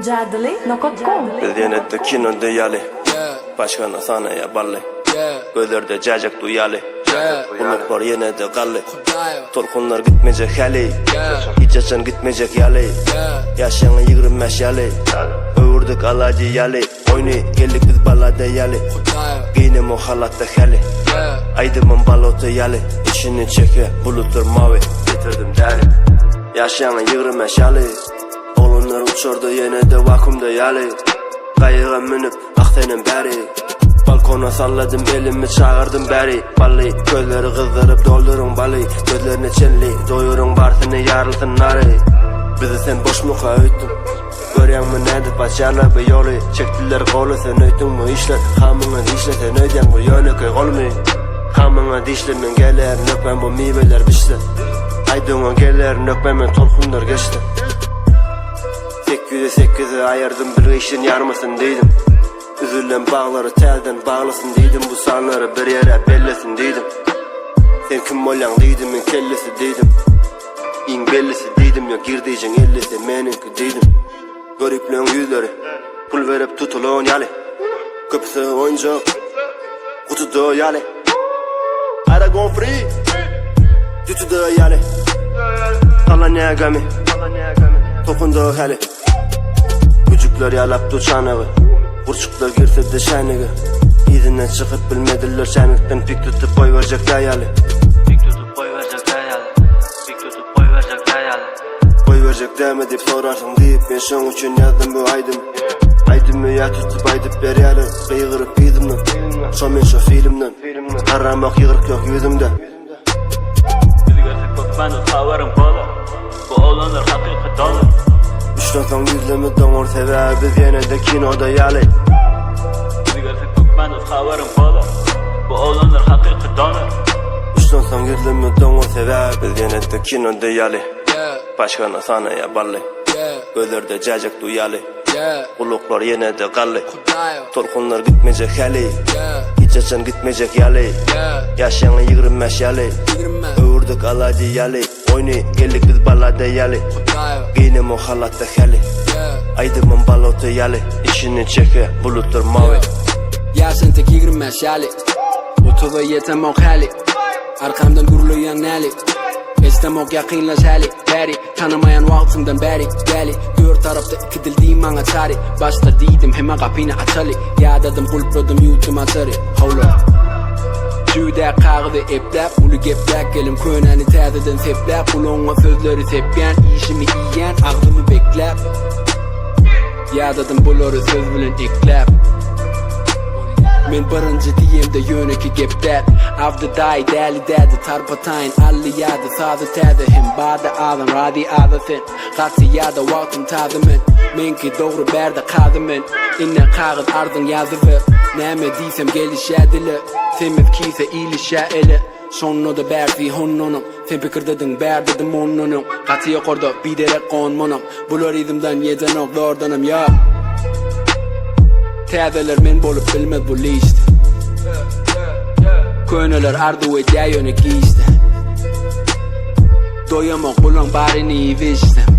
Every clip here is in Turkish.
Jadli.com Bildiğinette kino deyali Başkana sanaya balli Gözlerde cacık duyali Umutlar yine de galli Torkunlar gitmeyecek hali Hiç açan gitmeyecek yali Yaşayan 25 yali Övürdük alacı yali Oyunu geldik biz balada yali Giynim o halatta hali Aydımın balotu yali İşini çeke bulutlar mavi Getirdim deri Yaşayan 25 yali Oğlunlar uçurdu yine de vakumda yali Kayığa minip aktenin beri Balkona salladım elimi çağırdım beri Balli gözleri kızdırıp doldurun balli Gözlerini çelli doyurun bartını yarılsın nari Bizi sen boş muka öttün Görüyen mi nedir başarılı bir yolu Çektiler kolu sen öttün mü işler Kamına dişle sen öden bu yönü köy olmuyor Kamına dişlerinin gelir nökmen bu meyveler bişler Aydın'a gelir nökmen torkunlar geçti 8'e ayırdım bir işin yarmasın deydim Üzülen bağları telden bağlasın deydim Bu sanları bir yere bellesin deydim Sen kim olan deydimin kellesi deydim İn bellisi deydim ya girdiyecen ellisi meninki deydim Garipliğin yüzleri pul verip tutulun yali Köpüsü oyuncak kutuda yali Aragon free Yutuda yali Kalanya gami Tokunda hali Küçükler yalaptı çanağı Burçuklar girse de şanığı İzinden çıkıp bilmediler şanıktan Pik tutup boy verecek dayalı Pik tutup boy verecek dayalı Pik tutup boy verecek dayalı Boy verecek deme deyip sorarsın deyip Ben şun için yazdım bu aydımı Aydımı ya tutup aydıp beriyali Kıygırıp yüzümden Şomen şu filmden Aramak yığırık yok yüzümde Bizi görsek bak ben de tavarım bala Bu olanlar hakiki dolu Üçten yüzlemi donur sebebi Biz yine de kinoda yali Bizi görsek bak ben de tavarım bala Bu olanlar hakiki dolu Üçten yüzlemi donur sebebi Biz yine de kinoda yali Başkana sanaya balli Gözlerde cacık duyali Kuluklar yine de galli Torkunlar gitmeyecek hali Hiç açan gitmeyecek yali Yaşayan 25 yali Övürdük alacı yali Oyunu geldik biz balada yali Giynim o halatta hali Aydımın balotu yali İşini çeke bulutlar mavi Yaşın tek 25 yali Otuva yetem ok hali Arkamdan gurulayan nali İstemok yakınlaş hali beri Tanımayan vaktimden beri geli Dört tarafta iki dil diyeyim bana çare Başta deydim hemen kapını açalı Yadadım kulpladım yutum açarı Havla Cüde kağıdı eplep Ulu geplek gelim köneni tədiden teplep Kulonga sözleri tepyen İşimi iyen ağzımı beklep Yadadım buları söz bilen eklep Men birinci diyem de yöneki gepler Avda day deli dedi tarpatayın Alli yadı sadı tədi Hem bada adam radi adı sen Katsi yada vaktim tadı men Menki doğru berde kadı men İnne kağıt ardın yazı ver Neme diysem gelişədili Temiz kiyse ilişəili Sonunu da berdi honnunum Sen pikir dedin ber dedim onnunum Katsi yok orada biderek konmonum Bular izimden yeden oklardanım ya Təzələr men bolup bilmez bu liste Könülər ardu ve dəyönü giyiste Doyamak bulan barini iviştem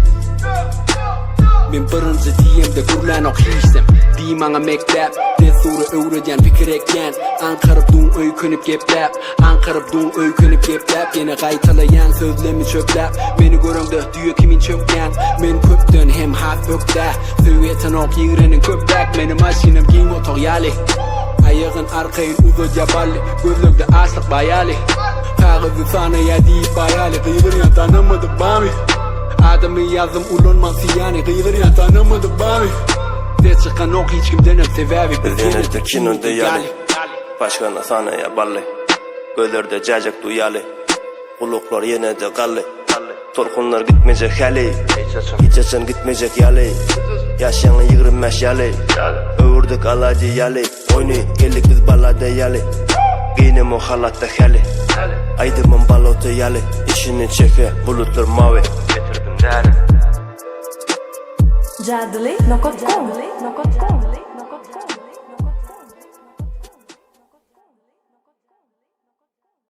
Men birinci diyemde gurlanok hiçtem Diyim ana mektep Desuru öğreden fikir eklen Ankarıp dun öykünüp geplep Ankarıp dun öykünüp geplep Yine kaytalayan sözlemi çöplep Beni görümde diyor kimin çöpken Men köptön hem hak ökte Söğeten ok yığrenin köplek Benim aşinem giyin otok yali Ayağın arkayın uzun yaballi Gözlükte aslık bayali Kağızı sana ya deyip bayali Kıydır ya tanımadı bami Adamı yazdım ulunman siyani Kıydır ya tanımadı bami Ses çıkan ok hiç kimden hep sebebi Biz yine de kinoda yali Başkana sanaya balli Gözlerde cacık duyali Kuluklar yine de galli Torkunlar gitmeyecek hali Hiç açan gitmeyecek yali Yaşayan 25 yali Övürdük alacı yali Oyunu geldik biz balada yali Giynim o halatta hali Aydımın balotu yali İşini çeke bulutlar mavi Getirdim deri Jadli.com